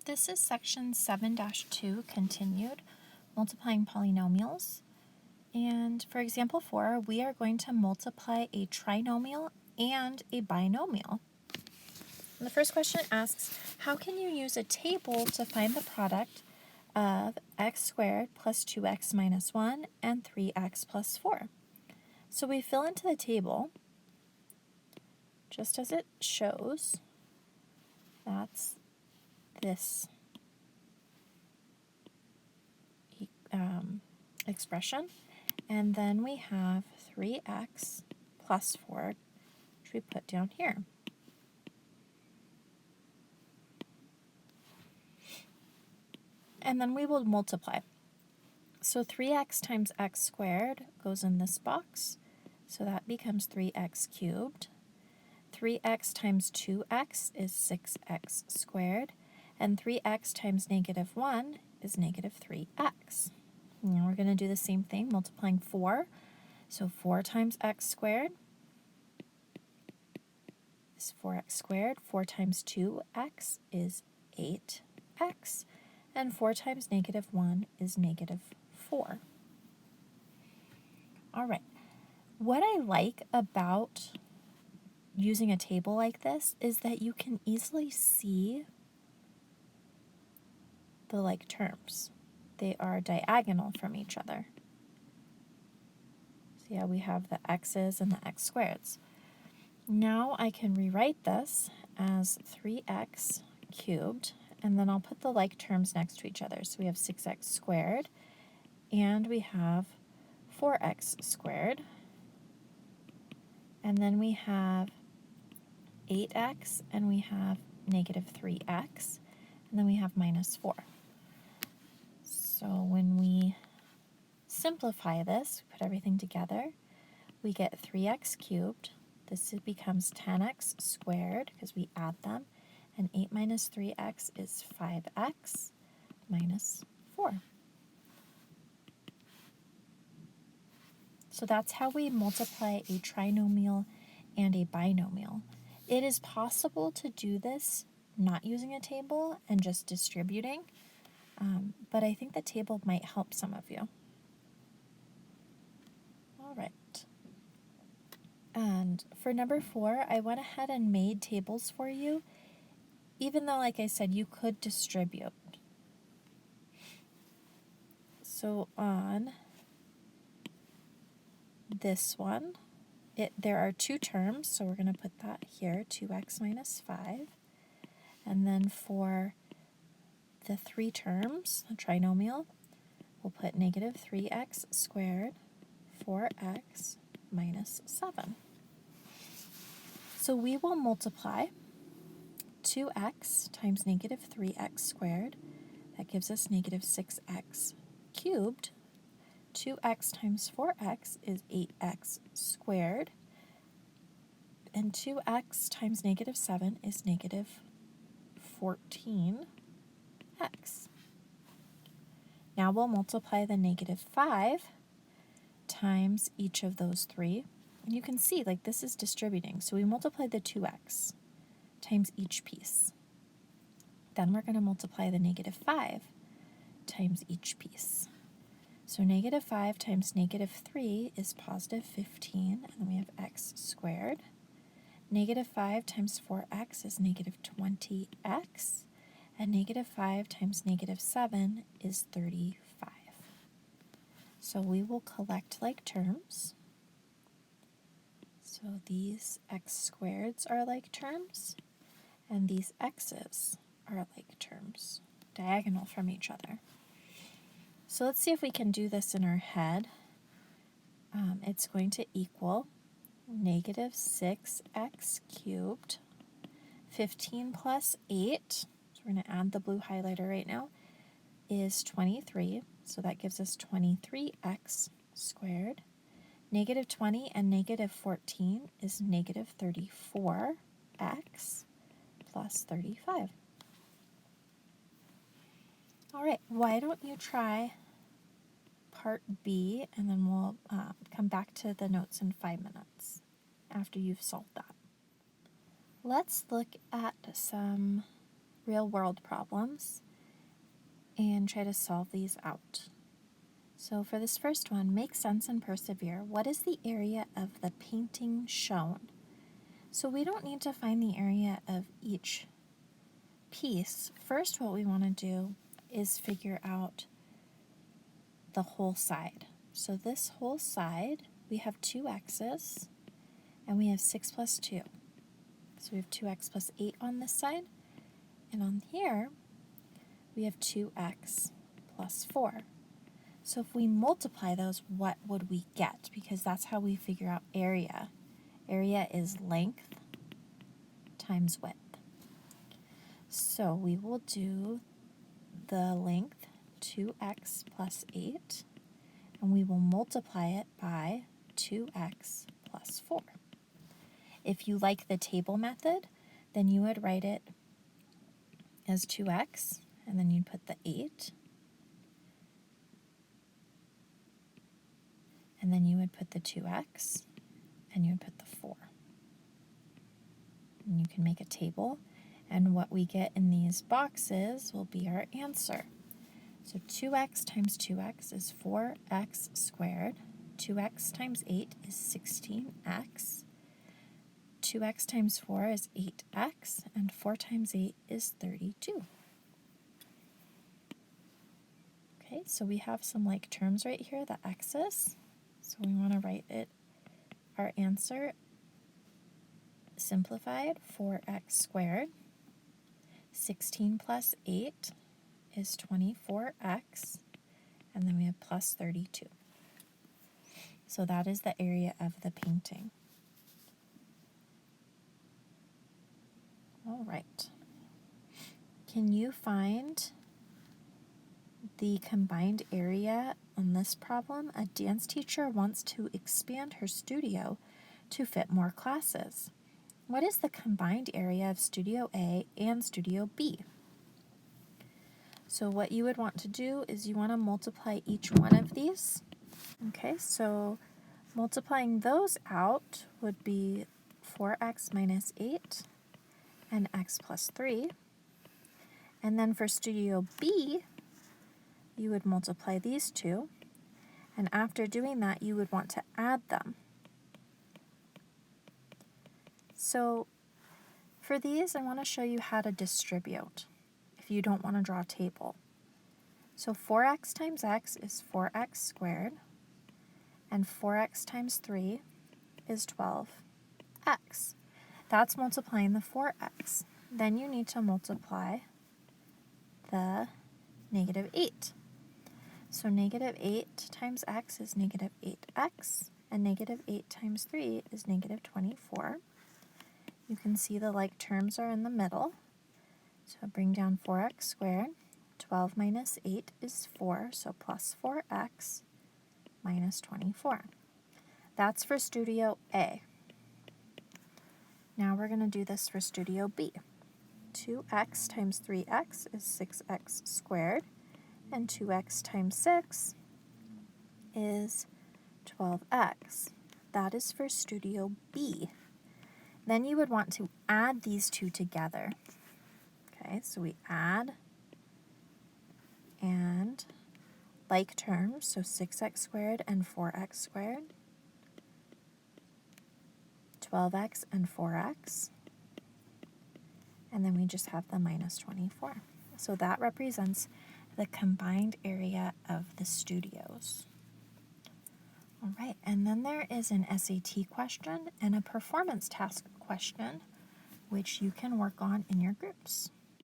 This is section 7-2 continued, multiplying polynomials. And for example 4, we are going to multiply a trinomial and a binomial. And the first question asks, how can you use a table to find the product of x squared plus 2x minus 1 and 3x plus 4? So we fill into the table, just as it shows. That's this expression. And then we have 3x plus 4, which we put down here. And then we will multiply. So 3x times x squared goes in this box. So that becomes 3x cubed. 3x times 2x is 6x squared. And 3x times negative 1 is negative 3x. Now we're going to do the same thing, multiplying 4. So 4 times x squared is 4x squared. 4 times 2x is 8x. And 4 times negative 1 is negative 4. All right. What I like about using a table like this is that you can easily see the like terms. They are diagonal from each other. So yeah, we have the x's and the x squareds. Now I can rewrite this as 3x cubed, and then I'll put the like terms next to each other. So we have 6x squared, and we have 4x squared, and then we have 8x, and we have negative 3x, and then we have minus 4. So when we simplify this, put everything together, we get 3x cubed. This becomes 10x squared because we add them. And 8 minus 3x is 5x minus 4. So that's how we multiply a trinomial and a binomial. It is possible to do this not using a table and just distributing, but I think the table might help some of you. All right. And for number 4, I went ahead and made tables for you, even though, like I said, you could distribute. So on this one, there are 2 terms, so we're going to put that here, 2x minus 5. And then for the 3 terms, a trinomial, we'll put negative 3x squared, 4x minus 7. So we will multiply 2x times negative 3x squared. That gives us negative 6x cubed. 2x times 4x is 8x squared. And 2x times negative 7 is negative 14x. Now we'll multiply the negative 5 times each of those 3. And you can see, like, this is distributing. So we multiply the 2x times each piece. Then we're going to multiply the negative 5 times each piece. So negative 5 times negative 3 is positive 15, and then we have x squared. Negative 5 times 4x is negative 20x, and negative 5 times negative 7 is 35. So we will collect like terms. So these x squareds are like terms, and these x's are like terms, diagonal from each other. So let's see if we can do this in our head. It's going to equal negative 6x cubed, 15 plus 8, so we're going to add the blue highlighter right now, is 23. So that gives us 23x squared. Negative 20 and negative 14 is negative 34x plus 35. All right, why don't you try part B, and then we'll come back to the notes in 5 minutes after you've solved that. Let's look at some real world problems and try to solve these out. So for this first one, make sense and persevere. What is the area of the painting shown? So we don't need to find the area of each piece. First, what we want to do is figure out the whole side. So this whole side, we have 2x's and we have 6 plus 2. So we have 2x plus 8 on this side, and on here we have 2x plus 4. So if we multiply those, what would we get? Because that's how we figure out area. Area is length times width. So we will do the length, 2x plus 8, and we will multiply it by 2x plus 4. If you like the table method, then you would write it as 2x, and then you'd put the 8, and then you would put the 2x, and you would put the 4. And you can make a table, and what we get in these boxes will be our answer. So 2x times 2x is 4x squared. 2x times 8 is 16x. 2x times 4 is 8x, and 4 times 8 is 32. Okay, so we have some like terms right here, the x's. So we want to write it, our answer simplified, 4x squared. 16 plus 8 is 24x, and then we have plus 32. So that is the area of the painting. All right. Can you find the combined area on this problem? A dance teacher wants to expand her studio to fit more classes. What is the combined area of Studio A and Studio B? So what you would want to do is you want to multiply each one of these. Okay, so multiplying those out would be 4x minus 8 and x plus 3. And then for Studio B, you would multiply these two. And after doing that, you would want to add them. So for these, I want to show you how to distribute if you don't want to draw a table. So 4x times x is 4x squared, and 4x times 3 is 12x. That's multiplying the 4x. Then you need to multiply the negative 8. So negative 8 times x is negative 8x, and negative 8 times 3 is negative 24. You can see the like terms are in the middle. So bring down 4x squared. 12 minus 8 is 4, so plus 4x minus 24. That's for Studio A. Now we're going to do this for Studio B. 2x times 3x is 6x squared, and 2x times 6 is 12x. That is for Studio B. Then you would want to add these two together. Okay, so we add and like terms, so 6x squared and 4x squared, 12x and 4x, and then we just have the minus 24. So that represents the combined area of the studios. All right, and then there is an SAT question and a performance task question, which you can work on in your groups.